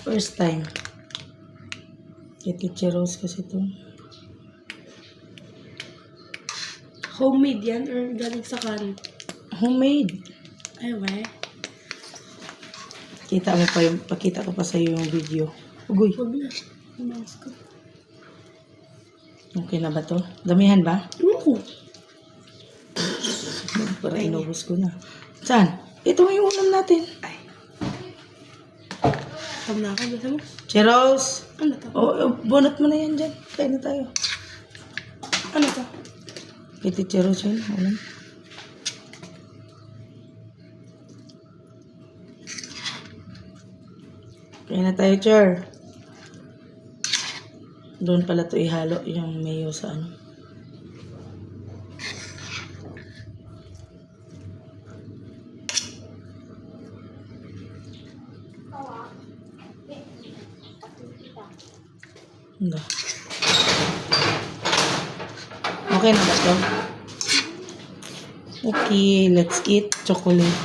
First time. Kay Teacher Rose kasi ito. Homemade yan or galing sa kan? Homemade. Ay, weh. Pakita ko pa sa iyo yung video. Ugoy. Huwag na. Umangas ko. Okay na ba to? Damihan ba? Oo. Para inubos ko na. Saan? Ito yung ulam natin. Ay. Tama na ako. Basta mo. Cheros! Ano to? Bunot mo na yan dyan. Kain na tayo. Ano to? Kiti Cheros yun. Ulam. Kain na tayo, Cher. Doon pala to ihalo yung mayo sa ano. Hindi. Okay na ba to? Okay, let's eat chocolate.